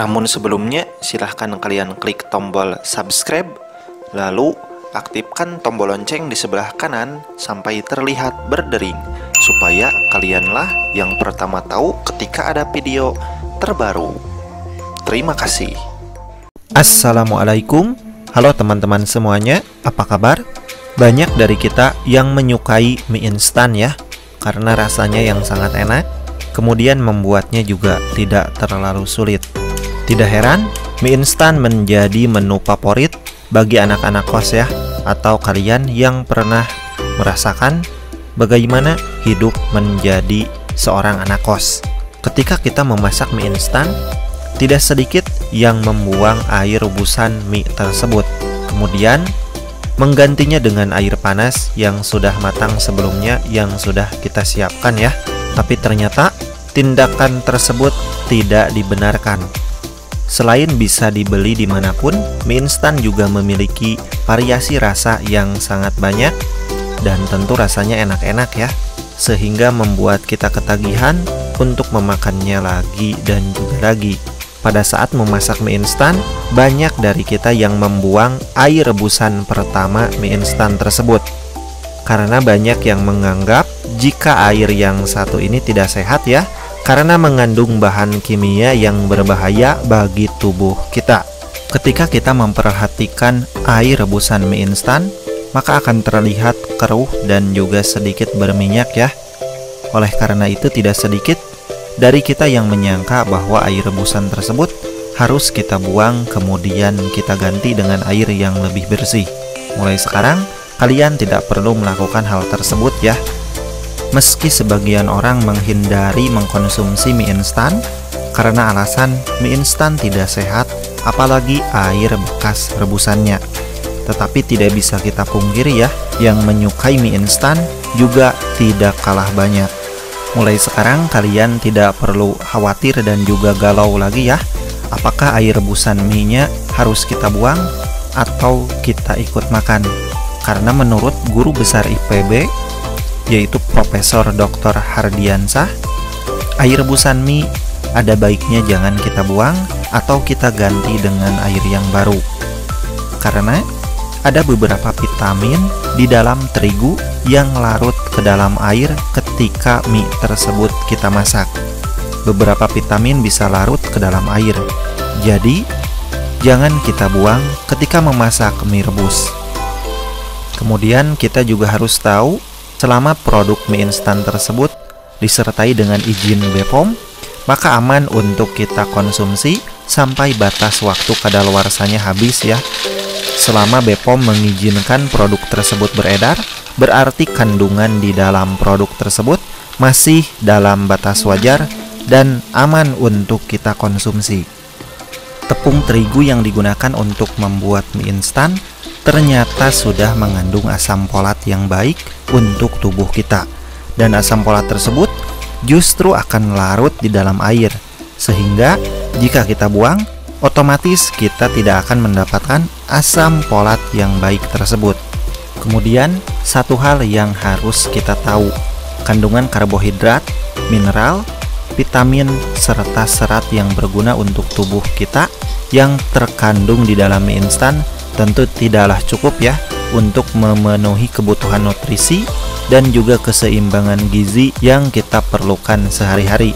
Namun sebelumnya, silahkan kalian klik tombol subscribe, lalu aktifkan tombol lonceng di sebelah kanan sampai terlihat berdering, supaya kalianlah yang pertama tahu ketika ada video terbaru. Terima kasih. Assalamualaikum. Halo teman-teman semuanya, apa kabar? Banyak dari kita yang menyukai mie instan ya, karena rasanya yang sangat enak, kemudian membuatnya juga tidak terlalu sulit. Tidak heran, mie instan menjadi menu favorit bagi anak-anak kos ya, atau kalian yang pernah merasakan bagaimana hidup menjadi seorang anak kos. Ketika kita memasak mie instan, tidak sedikit yang membuang air rebusan mie tersebut, kemudian menggantinya dengan air panas yang sudah matang sebelumnya yang sudah kita siapkan ya. Tapi ternyata tindakan tersebut tidak dibenarkan. Selain bisa dibeli dimanapun, mie instan juga memiliki variasi rasa yang sangat banyak dan tentu rasanya enak-enak ya, sehingga membuat kita ketagihan untuk memakannya lagi dan juga lagi. Pada saat memasak mie instan, banyak dari kita yang membuang air rebusan pertama mie instan tersebut, karena banyak yang menganggap jika air yang satu ini tidak sehat ya, karena mengandung bahan kimia yang berbahaya bagi tubuh kita. Ketika kita memperhatikan air rebusan mie instan, maka akan terlihat keruh dan juga sedikit berminyak ya. Oleh karena itu tidak sedikit dari kita yang menyangka bahwa air rebusan tersebut harus kita buang, kemudian kita ganti dengan air yang lebih bersih. Mulai sekarang, kalian tidak perlu melakukan hal tersebut ya. Meski sebagian orang menghindari mengkonsumsi mie instan karena alasan mie instan tidak sehat, apalagi air bekas rebusannya. Tetapi tidak bisa kita pungkiri ya, yang menyukai mie instan juga tidak kalah banyak. Mulai sekarang kalian tidak perlu khawatir dan juga galau lagi ya, apakah air rebusan mie-nya harus kita buang atau kita ikut makan. Karena menurut guru besar IPB, yaitu Profesor Dr. Hardiansah, air rebusan mie ada baiknya jangan kita buang atau kita ganti dengan air yang baru. Karena ada beberapa vitamin di dalam terigu yang larut ke dalam air ketika mie tersebut kita masak. Beberapa vitamin bisa larut ke dalam air. Jadi, jangan kita buang ketika memasak mie rebus. Kemudian kita juga harus tahu, selama produk mie instan tersebut disertai dengan izin BPOM, maka aman untuk kita konsumsi sampai batas waktu kadaluarsanya habis ya. Selama BPOM mengizinkan produk tersebut beredar, berarti kandungan di dalam produk tersebut masih dalam batas wajar dan aman untuk kita konsumsi. Tepung terigu yang digunakan untuk membuat mie instan ternyata sudah mengandung asam folat yang baik untuk tubuh kita. Dan asam folat tersebut justru akan larut di dalam air, sehingga jika kita buang, otomatis kita tidak akan mendapatkan asam folat yang baik tersebut. Kemudian, satu hal yang harus kita tahu, kandungan karbohidrat, mineral, vitamin, serta serat yang berguna untuk tubuh kita yang terkandung di dalam mie instan tentu tidaklah cukup ya untuk memenuhi kebutuhan nutrisi dan juga keseimbangan gizi yang kita perlukan sehari-hari.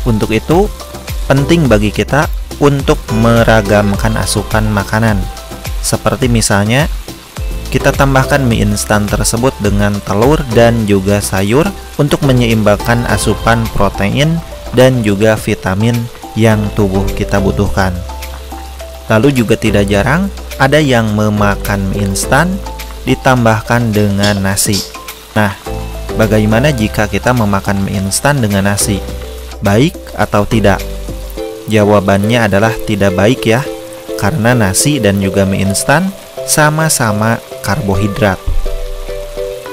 Untuk itu, penting bagi kita untuk meragamkan asupan makanan. Seperti misalnya, kita tambahkan mie instan tersebut dengan telur dan juga sayur untuk menyeimbangkan asupan protein dan juga vitamin yang tubuh kita butuhkan. Lalu juga tidak jarang ada yang memakan mie instan ditambahkan dengan nasi. Nah, bagaimana jika kita memakan mie instan dengan nasi? Baik atau tidak? Jawabannya adalah tidak baik ya, karena nasi dan juga mie instan sama-sama karbohidrat.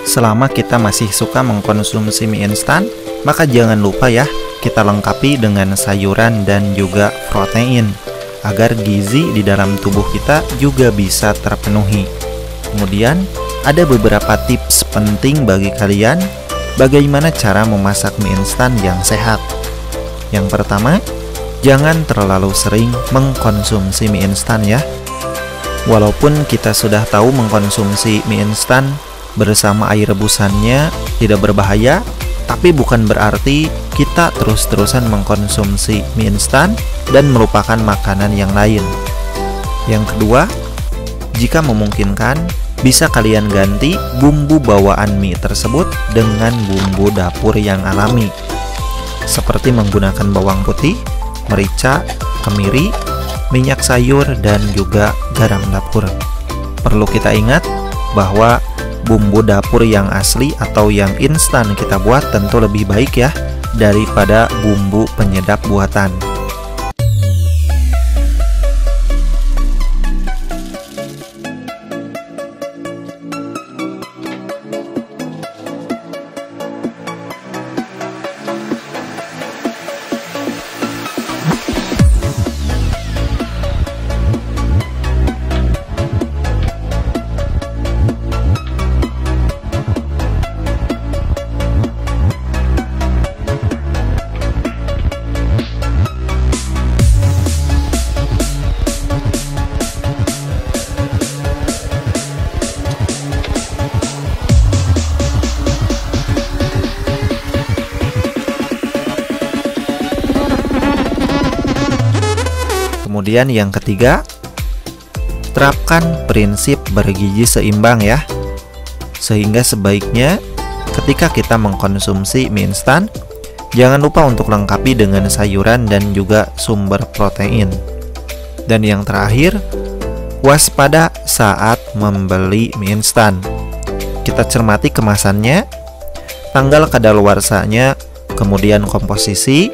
Selama kita masih suka mengkonsumsi mie instan, maka jangan lupa ya, kita lengkapi dengan sayuran dan juga protein, agar gizi di dalam tubuh kita juga bisa terpenuhi. Kemudian, ada beberapa tips penting bagi kalian bagaimana cara memasak mie instan yang sehat. Yang pertama, jangan terlalu sering mengkonsumsi mie instan ya. Walaupun kita sudah tahu mengkonsumsi mie instan bersama air rebusannya tidak berbahaya, tapi bukan berarti kita terus-terusan mengkonsumsi mie instan dan melupakan makanan yang lain. Yang kedua, jika memungkinkan, bisa kalian ganti bumbu bawaan mie tersebut dengan bumbu dapur yang alami, seperti menggunakan bawang putih, merica, kemiri, minyak sayur, dan juga garam dapur. Perlu kita ingat bahwa bumbu dapur yang asli atau yang instan kita buat tentu lebih baik ya daripada bumbu penyedap buatan. Kemudian yang ketiga, terapkan prinsip bergizi seimbang ya. Sehingga sebaiknya ketika kita mengkonsumsi mie instan, jangan lupa untuk lengkapi dengan sayuran dan juga sumber protein. Dan yang terakhir, waspada saat membeli mie instan. Kita cermati kemasannya, tanggal kadaluarsanya, kemudian komposisi,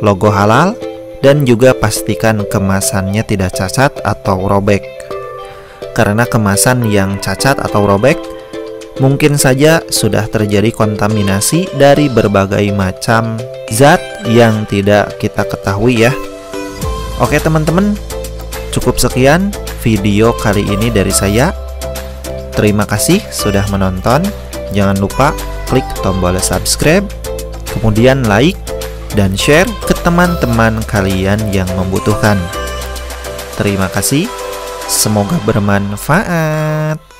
logo halal, dan juga pastikan kemasannya tidak cacat atau robek. Karena kemasan yang cacat atau robek mungkin saja sudah terjadi kontaminasi dari berbagai macam zat yang tidak kita ketahui ya. Oke teman-teman, cukup sekian video kali ini dari saya. Terima kasih sudah menonton. Jangan lupa klik tombol subscribe, kemudian like dan share ke teman-teman kalian yang membutuhkan. Terima kasih, semoga bermanfaat.